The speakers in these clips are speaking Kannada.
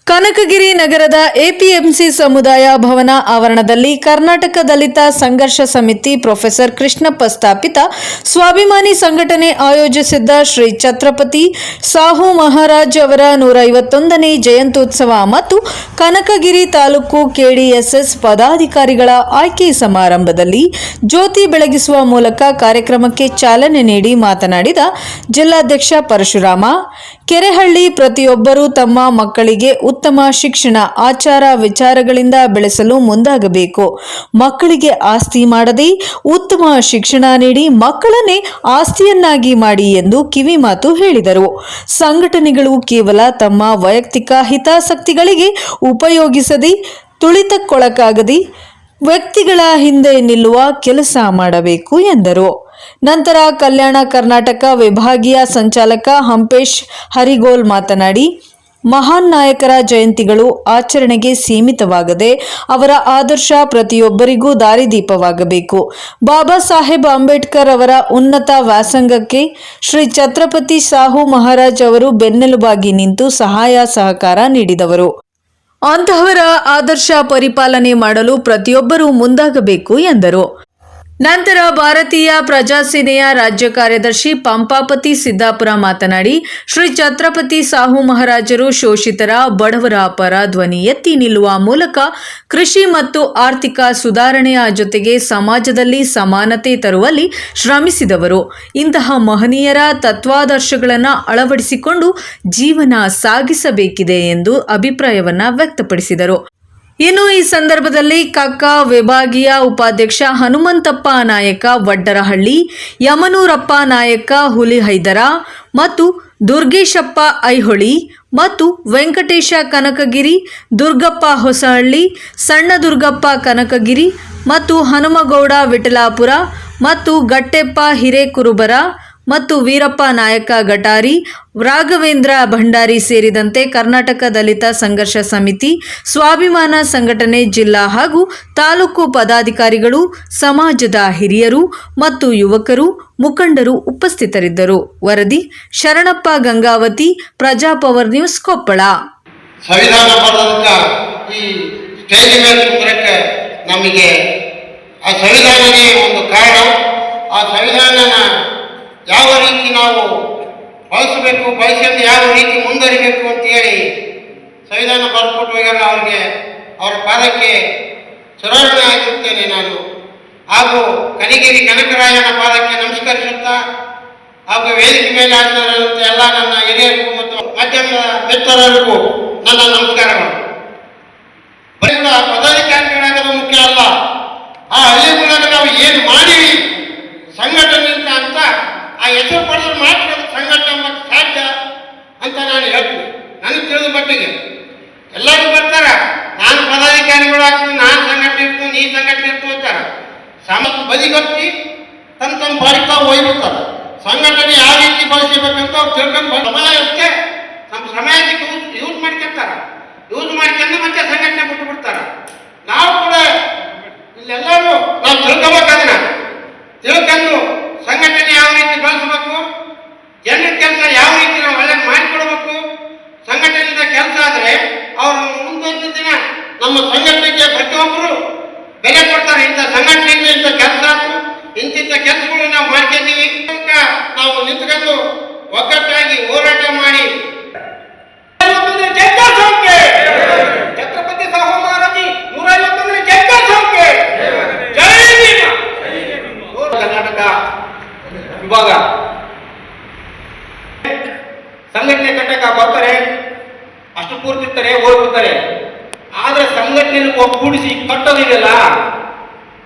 ಕನಕಗಿರಿ ನಗರದ ಎಪಿಎಂಸಿ ಸಮುದಾಯ ಭವನ ಆವರಣದಲ್ಲಿ ಕರ್ನಾಟಕ ದಲಿತ ಸಂಘರ್ಷ ಸಮಿತಿ ಪ್ರೊಫೆಸರ್ ಕೃಷ್ಣಪ್ಪ ಸ್ಥಾಪಿತ ಸ್ವಾಭಿಮಾನಿ ಸಂಘಟನೆ ಆಯೋಜಿಸಿದ್ದ ಶ್ರೀ ಛತ್ರಪತಿ ಸಾಹು ಮಹಾರಾಜ್ ಅವರ 151ನೇ ಜಯಂತ್ಯುತ್ಸವ ಮತ್ತು ಕನಕಗಿರಿ ತಾಲೂಕು ಕೆಡಿಎಸ್ಎಸ್ ಪದಾಧಿಕಾರಿಗಳ ಆಯ್ಕೆ ಸಮಾರಂಭದಲ್ಲಿ ಜ್ಯೋತಿ ಬೆಳಗಿಸುವ ಮೂಲಕ ಕಾರ್ಯಕ್ರಮಕ್ಕೆ ಚಾಲನೆ ನೀಡಿ ಮಾತನಾಡಿದ ಜಿಲ್ಲಾಧ್ಯಕ್ಷ ಪರಶುರಾಮ, ಕೆರೆಹಳ್ಳಿ ಪ್ರತಿಯೊಬ್ಬರೂ ತಮ್ಮ ಮಕ್ಕಳಿಗೆ ಉತ್ತಮ ಶಿಕ್ಷಣ, ಆಚಾರ ವಿಚಾರಗಳಿಂದ ಬೆಳೆಸಲು ಮುಂದಾಗಬೇಕು. ಮಕ್ಕಳಿಗೆ ಆಸ್ತಿ ಮಾಡದೆ ಉತ್ತಮ ಶಿಕ್ಷಣ ನೀಡಿ ಮಕ್ಕಳನ್ನೇ ಆಸ್ತಿಯನ್ನಾಗಿ ಮಾಡಿ ಎಂದು ಕಿವಿಮಾತು ಹೇಳಿದರು. ಸಂಘಟನೆಗಳು ಕೇವಲ ತಮ್ಮ ವೈಯಕ್ತಿಕ ಹಿತಾಸಕ್ತಿಗಳಿಗೆ ಉಪಯೋಗಿಸದೆ ತುಳಿತಕ್ಕೊಳಗಾಗದೆ ವ್ಯಕ್ತಿಗಳ ಹಿಂದೆ ನಿಲ್ಲುವ ಕೆಲಸ ಮಾಡಬೇಕು ಎಂದರು. ನಂತರ ಕಲ್ಯಾಣ ಕರ್ನಾಟಕ ವಿಭಾಗೀಯ ಸಂಚಾಲಕ ಹಂಪೇಶ್ ಹರಿಗೋಲ್ ಮಾತನಾಡಿ, ಮಹಾನ್ ನಾಯಕರ ಜಯಂತಿಗಳು ಆಚರಣೆಗೆ ಸೀಮಿತವಾಗದೆ ಅವರ ಆದರ್ಶ ಪ್ರತಿಯೊಬ್ಬರಿಗೂ ದಾರಿದೀಪವಾಗಬೇಕು. ಬಾಬಾ ಸಾಹೇಬ್ ಅಂಬೇಡ್ಕರ್ ಅವರ ಉನ್ನತ ವ್ಯಾಸಂಗಕ್ಕೆ ಶ್ರೀ ಛತ್ರಪತಿ ಸಾಹು ಮಹಾರಾಜ್ ಅವರು ಬೆನ್ನೆಲುಬಾಗಿ ನಿಂತು ಸಹಾಯ ಸಹಕಾರ ನೀಡಿದವರು. ಅಂತಹವರ ಆದರ್ಶ ಪರಿಪಾಲನೆ ಮಾಡಲು ಪ್ರತಿಯೊಬ್ಬರೂ ಮುಂದಾಗಬೇಕು ಎಂದರು. ನಂತರ ಭಾರತೀಯ ಪ್ರಜಾಸೇನೆಯ ರಾಜ್ಯ ಕಾರ್ಯದರ್ಶಿ ಪಂಪಾಪತಿ ಸಿದ್ದಾಪುರ ಮಾತನಾಡಿ, ಶ್ರೀ ಛತ್ರಪತಿ ಸಾಹು ಮಹಾರಾಜರು ಶೋಷಿತರ, ಬಡವರ ಪರ ಧ್ವನಿ ಎತ್ತಿ ನಿಲ್ಲುವ ಮೂಲಕ ಕೃಷಿ ಮತ್ತು ಆರ್ಥಿಕ ಸುಧಾರಣೆಯ ಜೊತೆಗೆ ಸಮಾಜದಲ್ಲಿ ಸಮಾನತೆ ತರುವಲ್ಲಿ ಶ್ರಮಿಸಿದವರು. ಇಂತಹ ಮಹನೀಯರ ತತ್ವಾದರ್ಶಗಳನ್ನು ಅಳವಡಿಸಿಕೊಂಡು ಜೀವನ ಸಾಗಿಸಬೇಕಿದೆ ಎಂದು ಅಭಿಪ್ರಾಯವನ್ನು ವ್ಯಕ್ತಪಡಿಸಿದರು. ಇನ್ನು ಈ ಸಂದರ್ಭದಲ್ಲಿ ಕಕ್ಕ ವಿಭಾಗೀಯ ಉಪಾಧ್ಯಕ್ಷ ಹನುಮಂತಪ್ಪ ನಾಯಕ ವಡ್ಡರಹಳ್ಳಿ, ಯಮನೂರಪ್ಪ ನಾಯಕ ಹುಲಿಹೈದರ ಮತ್ತು ದುರ್ಗೇಶಪ್ಪ ಐಹೊಳಿ ಮತ್ತು ವೆಂಕಟೇಶ ಕನಕಗಿರಿ, ದುರ್ಗಪ್ಪ ಹೊಸಹಳ್ಳಿ, ಸಣ್ಣ ದುರ್ಗಪ್ಪ ಕನಕಗಿರಿ ಮತ್ತು ಹನುಮಗೌಡ ವಿಠಲಾಪುರ ಮತ್ತು ಗಟ್ಟೆಪ್ಪ ಹಿರೇಕುರುಬರ ಮತ್ತು ವೀರಪ್ಪ ನಾಯಕ ಗಟಾರಿ, ರಾಘವೇಂದ್ರ ಭಂಡಾರಿ ಸೇರಿದಂತೆ ಕರ್ನಾಟಕ ದಲಿತ ಸಂಘರ್ಷ ಸಮಿತಿ, ಸ್ವಾಭಿಮಾನ ಸಂಘಟನೆ ಜಿಲ್ಲಾ ಹಾಗೂ ತಾಲೂಕು ಪದಾಧಿಕಾರಿಗಳು, ಸಮಾಜದ ಹಿರಿಯರು ಮತ್ತು ಯುವಕರು, ಮುಖಂಡರು ಉಪಸ್ಥಿತರಿದ್ದರು. ವರದಿ ಶರಣಪ್ಪ ಗಂಗಾವತಿ, ಪ್ರಜಾಪವರ್ ನ್ಯೂಸ್, ಕೊಪ್ಪಳ. ಸಂವಿಧಾನ ಬರೆದಂತ ಈ ಸ್ಟೇಜ್ ಮೇಲೆ ಕೂರಕ್ಕೆ ನಮಗೆ ಆ ಸಂವಿಧಾನನೇ ಒಂದು ಕಾರಣ. ಆ ಸಂವಿಧಾನನ ಯಾವ ರೀತಿ ನಾವು ಬಳಸಬೇಕು, ಬಳಸಿದ್ದು ಯಾವ ರೀತಿ ಮುಂದುವರಿಬೇಕು ಅಂತೇಳಿ ಸಂವಿಧಾನ ಬರೆದುಕೊಟ್ಟು ಹೋಗ್ಯಾರ. ಅವ್ರಿಗೆ ಅವರ ಪಾದಕ್ಕೆ ಚುನಾವಣೆ ಆಗಿರುತ್ತೇನೆ ನಾನು. ಹಾಗೂ ಕನಿಗಿರಿ ಕನಕರಾಯನ ಪಾದಕ್ಕೆ ನಮಸ್ಕರಿಸುತ್ತಾ ಹಾಗೂ ವೇದಿಕೆ ಮೇಲೆ ಆಗಿರುವಂಥ ಎಲ್ಲ ನನ್ನ ಹಿರಿಯರಿಗೂ ಮತ್ತು ಮಾಧ್ಯಮದ ಮಿತ್ರರಿಗೂ ನನ್ನ ನಮಸ್ಕಾರಗಳು. ಪದಾಧಿಕಾರಿಗಳಾಗೋದು ಮುಖ್ಯ ಅಲ್ಲ, ಆ ಹಳ್ಳಿಗಳಾಗ ನಾವು ಏನು ಮಾಡೀವಿ ಸಂಘಟನೆಯಿಂದ ಅಂತ ಆ ಹೆಸರು ಪಡೆದ್ರೆ ಮಾತ್ರ ಸಂಘಟನೆ ಮತ್ತು ಸಾಧ್ಯ ಅಂತ ನಾನು ಹೇಳ್ತೀನಿ. ನನಗೆ ತಿಳಿದ ಮಟ್ಟಿಗೆ ಎಲ್ಲರೂ ಬರ್ತಾರ, ನಾನು ಪದಾಧಿಕಾರಿಗಳಾಗ್ತೀನಿ, ನಾನು ಸಂಘಟನೆ ಇರ್ತೀನಿ, ನೀ ಸಂಘಟನೆ ಇರ್ತೀನಿ ಅಂತಾರೆ. ಬದಿಗಟ್ಟಿ ತಮ್ಮ ಬಾಡಿಗೆ ತಾವು ಹೋಗ್ಬಿಡ್ತಾರೆ. ಸಂಘಟನೆ ಯಾವ ರೀತಿ ಬಳಸಬೇಕಂತ ಅವ್ರು ತಿಳ್ಕೊಂಡು ಸಮಯ ಇರುತ್ತೆ, ನಮ್ಮ ಸಮಯಕ್ಕೆ ಯೂಸ್ ಮಾಡ್ಕೊತಾರ. ಯೂಸ್ ಮಾಡ್ಕೊಂಡು ಮತ್ತೆ ಸಂಘಟನೆ ಬಿಟ್ಟು ಬಿಡ್ತಾರ. ನಾವು ಕೂಡ ಇಲ್ಲೆಲ್ಲರೂ ನಾವು ತಿಳ್ಕೊಬೇಕಾದ್ರೆ ತಿಳ್ಕೊಂಡು ಸಂಘಟನೆ ಯಾವ ರೀತಿ ಬಳಸಬೇಕು, ಜನರ ಕೆಲಸ ಯಾವ ರೀತಿ ನಾವು ಒಳ್ಳೆ ಮಾಡಿಕೊಡ್ಬೇಕು. ಸಂಘಟನೆಯಿಂದ ಕೆಲಸ ಆದರೆ ಅವರು ಮುಂದೊಂದು ದಿನ ನಮ್ಮ ಸಂಘಟನೆಗೆ ಪ್ರತಿಯೊಬ್ಬರು ಬೆಲೆ ಕೊಡ್ತಾರೆ. ಇಂಥ ಸಂಘಟನೆಯಿಂದ ಇಂಥ ಕೆಲಸ ಆಯ್ತು, ಇಂತಿಂಥ ಕೆಲಸಗಳು ನಾವು ಮಾಡ್ಕೊಂಡಿದ್ದೀವಿ, ನಾವು ನಿಂತ್ಕೊಂಡು ಒಗ್ಗಟ್ಟಾಗಿ ಹೋರಾಟ ಮಾಡಿ ಛತ್ರಪತಿ ಸಾಹು ಮಹಾರಾಜಿ 151ನೇ ಜಯಂತ್ಯೋತ್ಸವಕ್ಕೆ ಜೈ ಭೀಮ. ಕರ್ನಾಟಕ ವಿಭಾಗ ಸಂಘಟನೆ ಕಟ್ಟಕ ಬರ್ತಾರೆ, ಅಷ್ಟು ಕೂರ್ತಿರ್ತಾರೆ, ಹೋಗ್ಬಿಡ್ತಾರೆ. ಆದ್ರೆ ಸಂಘಟನೆಯನ್ನು ಒಗ್ಗೂಡಿಸಿ ಕಟ್ಟೋದಿದೆಯಲ್ಲ,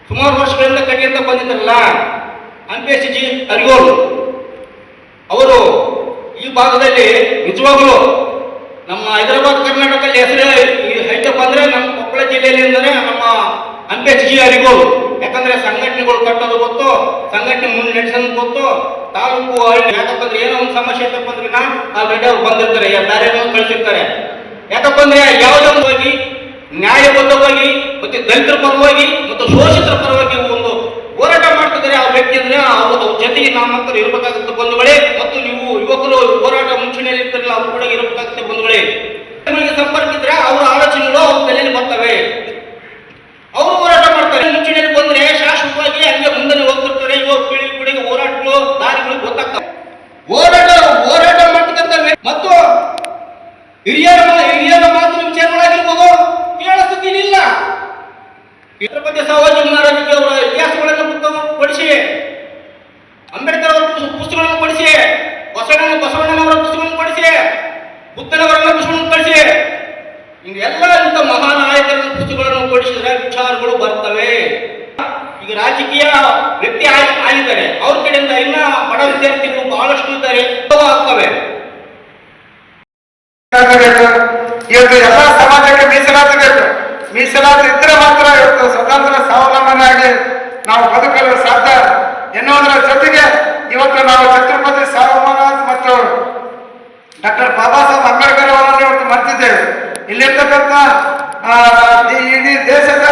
ಸುಮಾರು ವರ್ಷಗಳಿಂದ ಕಟ್ಟಿಯಿಂದ ಬಂದಿದ್ದಾರಲ್ಲ ಹಂಪೇಶ್ ಜಿ ಹರಿಗೋಲ್ ಅವರು ಈ ಭಾಗದಲ್ಲಿ ನಿಜವಾಗಲೂ ನಮ್ಮ ಹೈದರಾಬಾದ್ ಕರ್ನಾಟಕದಲ್ಲಿ ಹೆಸರು ಐತಪ್ಪ ಅಂದ್ರೆ ನಮ್ಮ ಕೊಪ್ಪಳ ಜಿಲ್ಲೆಯಲ್ಲಿ ಅಂದರೆ ನಮ್ಮ ಹಂಪೇಶ್ ಜಿ ಹರಿಗೋಲ್. ಯಾಕಂದ್ರೆ ಸಂಘಟನೆಗಳು ಕಟ್ಟೋದು ಗೊತ್ತು, ಸಂಘಟನೆ ಮುಂದೆ ನಡೆಸೋದು ಗೊತ್ತು. ತಾಲೂಕು ಯಾಕಂದ್ರೆ ಏನೋ ಒಂದು ಸಮಸ್ಯೆ ಐತಪ್ಪ ಅಂದ್ರೆ ಆಲ್ರೆಡಿ ಅವ್ರು ಬಂದಿರ್ತಾರೆ, ಬೇರೆ ಕಳಿಸಿರ್ತಾರೆ. ಯಾಕಪ್ಪ ಅಂದ್ರೆ ಯಾವುದೋ ಹೋಗಿ ನ್ಯಾಯಬದ್ಧವಾಗಿ ಮತ್ತೆ ದಲಿತರ ಪರವಾಗಿ ಮತ್ತು ಶೋಷಿತರ ಪರವಾಗಿ ಒಂದು ಹೋರಾಟ ಮಾಡ್ತಿದ್ದಾರೆ ಆ ವ್ಯಕ್ತಿ ಅಂದ್ರೆ ಅವ್ರ ಜೊತೆಗೆ ನಾಮಂತರ ಇರಬೇಕಾಗುತ್ತೆ ಬಂಧುಗಳೇ. ಮತ್ತು ನೀವು ಯುವಕರು ಹೋರಾಟ ಮುಂಚೂಣಿಯಲ್ಲಿ ಇರ್ತಾರಲ್ಲ ಅವ್ರು ಕೂಡ ಇರಬೇಕಾಗುತ್ತೆ ಬಂಧುಗಳೇ. ಸಂಪರ್ಕ ಇದ್ರೆ ಹಿರಿಯರ ಮಾತು ವಿಚಾರಗಳಾಗಿರ್ಬೋದು ಕೇಳೋ ಸುದ್ದಿನಿಲ್ಲ. ಛತ್ರಪತಿ ಶಿವಾಜಿ ಮಹಾರಾಜರಿಗೆ ಅವರ ಇತಿಹಾಸಗಳನ್ನು ಪುಸ್ತಕ ಕೊಡಿಸಿ, ಅಂಬೇಡ್ಕರ್ ಅವರ ಪುಸ್ತಕಗಳನ್ನು ಕೊಡಿಸಿ, ಬಸವಣ್ಣನವರ ಪುಸ್ತಕಗಳನ್ನು ಕೊಡಿಸಿ, ಬುದ್ಧನವರ ಪುಸ್ತಕಗಳನ್ನು ಕೊಡಿಸಿ, ಹಿಂಗೆಲ್ಲ ಇಂಥ ಮಹಾನಾಯಕರ ಪುಸ್ತಕಗಳನ್ನು ಕೊಡಿಸಿದ್ರೆ ವಿಚಾರಗಳು ಬರ್ತವೆ. ಈಗ ರಾಜಕೀಯ ವ್ಯಕ್ತಿ ಆಗಿದ್ದಾರೆ, ಅವ್ರ ಕಡೆಯಿಂದ ಇನ್ನ ಬಡ ವಿದ್ಯಾರ್ಥಿಗಳು ಬಹಳಷ್ಟು ಇದ್ದಾರೆ, ಆಗ್ತವೆ. ಇವತ್ತು ಎಲ್ಲ ಸಮಾಜಕ್ಕೆ ಮೀಸಲಾತಿ ಬೇಕು. ಮೀಸಲಾತಿ ಇದ್ರೆ ಮಾತ್ರ ಇವತ್ತು ಸ್ವತಂತ್ರ ಸ್ವಾವಲಂಬನಾಗಿ ನಾವು ಬದುಕಲು ಸಾಧ್ಯ ಎನ್ನುವುದರ ಜೊತೆಗೆ ಇವತ್ತು ನಾವು ಛತ್ರಪತಿ ಶಿವಾಜಿ ಮತ್ತು ಡಾಕ್ಟರ್ ಬಾಬಾ ಸಾಹೇಬ್ ಅಂಬೇಡ್ಕರ್ ಅವರನ್ನು ಇವತ್ತು ಮರ್ತಿದ್ದೇವೆ. ಇಲ್ಲಿರ್ತಕ್ಕಂಥ ಇಡೀ ದೇಶದ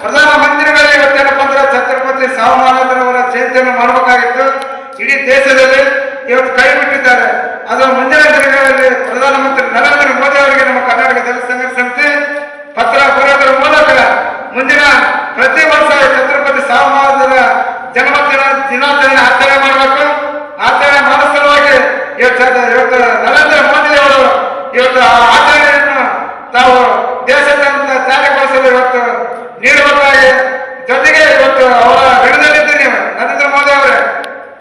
ಪ್ರಧಾನಮಂತ್ರಿಗಳು ಇವತ್ತೇನಪ್ಪ ಅಂದ್ರೆ ಛತ್ರಪತಿ ಶಿವಾಜಿಯವರ ಜಯಂತಿಯನ್ನು ಮಾಡಬೇಕಾಗಿತ್ತು. ಇಡೀ ದೇಶದಲ್ಲಿ ಇವತ್ತು ಕೈ ಬಿಟ್ಟಿದ್ದಾರೆ. ಅದು ಮುಂದಿನ ದಿನಗಳಲ್ಲಿ ಪ್ರಧಾನಮಂತ್ರಿ ನರೇಂದ್ರ ಮೋದಿ ಅವರಿಗೆ ನಮ್ಮ ಕರ್ನಾಟಕ ದಲಿತ ಸಂಘರ್ಷ ಸಮಿತಿ ಪತ್ರ ಬರೆಯೋದರ ಮೂಲಕ ಮುಂದಿನ ಪ್ರತಿ ವರ್ಷ ಛತ್ರಪತಿ ಶಿವಾಜಿಯವರ ದಿನಾಚರಣೆ ಆಚರಣೆ ಮಾಡಬೇಕು. ಆಚರಣೆ ಮಾಡೋ ಸಲುವಾಗಿ ಇವತ್ತು ನರೇಂದ್ರ ಮೋದಿ ಅವರು ಇವತ್ತು ಆಚರಣೆಯನ್ನು ತಾವು ದೇಶದಂತ ಜಾರಿಗೊಳಿಸಲು ಇವತ್ತು ನೀಡಬೇಕಾಗಿ, ಜೊತೆಗೆ ಇವತ್ತು ಅವರ ಋಣದಲ್ಲಿದ್ದು ನೀವು ನರೇಂದ್ರ ಮೋದಿ ಅವರೇ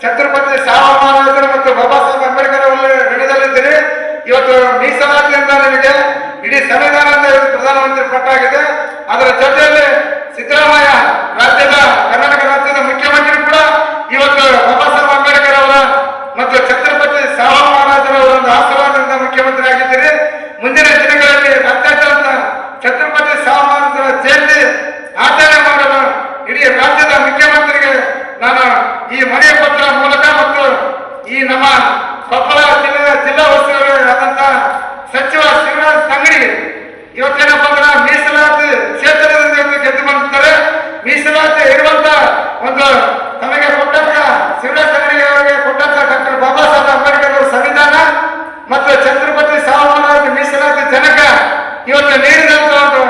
ಛತ್ರಪತಿ ಶಿವಾಜಿ ಮತ್ತು ಬಾಬಾ ಸಾಹೇಬ್ ಅಂಬೇಡ್ಕರ್ ಅವರ ಋಣದಲ್ಲಿದ್ದೀರಿ. ಇವತ್ತು ಮೀಸಲಾತಿಯಿಂದ ನಿಮಗೆ ಇಡೀ ಸಂವಿಧಾನದ ಪ್ರಧಾನಮಂತ್ರಿ ಪಟ್ಟಾಗಿದೆ. ಅದರ ಜೊತೆಯಲ್ಲಿ ಸಿದ್ದರಾಮಯ್ಯ ಕರ್ನಾಟಕ ರಾಜ್ಯದ ಮುಖ್ಯಮಂತ್ರಿ ಕೂಡ ಇವತ್ತು ಬಾಬಾ ಸಾಹೇಬ್ ಅಂಬೇಡ್ಕರ್ ಅವರ ಮತ್ತು ಛತ್ರಪತಿ ಶಿವಾಜಿಯವರ ಒಂದು ಆಶೀರ್ವಾದದಿಂದ ಮುಖ್ಯಮಂತ್ರಿ ಆಗಿದ್ದೀರಿ. ಮುಂದಿನ ದಿನಗಳಲ್ಲಿ ರಾಜ್ಯಾದ್ಯಂತ ಛತ್ರಪತಿ ಶಿವಾಜಿಯವರ ಜಯಂತಿ ಆಚರಣೆ ಮಾಡಲು ಇಡೀ ರಾಜ್ಯದ ಮುಖ್ಯಮಂತ್ರಿಗೆ ನಾನು ಈ ಮನವಿ ಪತ್ರ ಮೂಲಕ ಮತ್ತು ಈ ನಮ್ಮ ಕೊಪ್ಪಳ ಜಿಲ್ಲೆಯ ಜಿಲ್ಲಾ ಉಸ್ತುವಾರಿ ಆದಂತ ಸಚಿವ ಶಿವರಾಜ್ ತಂಗಡಿ ಇವತ್ತೇನಪ್ಪ ಅಂದ್ರೆ ಮೀಸಲಾತಿ ಕ್ಷೇತ್ರದಿಂದ ಗೆದ್ದು ಬಂದಿದ್ದಾರೆ. ಮೀಸಲಾತಿ ಇರುವಂತ ಒಂದು ತಮಗೆ ಕೊಟ್ಟಂತ ಶಿವರಾಜ್ ತಂಗಡಿ ಅವರಿಗೆ ಕೊಟ್ಟಂತ ಡಾಕ್ಟರ್ ಬಾಬಾ ಸಾಹೇಬ್ ಅಂಬೇಡ್ಕರ್ ಅವರ ಸಂವಿಧಾನ ಮತ್ತು ಛತ್ರಪತಿ ಶಿವಾಜಿ ಮೀಸಲಾತಿ ಜನಕ ಇವತ್ತು ನೀಡಿದಂತ ಒಂದು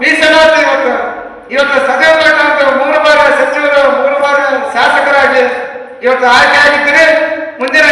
ಮೀಸಲಾತಿ ಇವತ್ತು ಸದೈವ ಅಂತ 3 ಬಾರಿ ಸಚಿವರು 3 ಬಾರಿ ಶಾಸಕರಾಗಿ ಇವತ್ತು ಆಯ್ಕೆ ಆಗಿದ್ದೀರಿ. ಮುಂದಿನ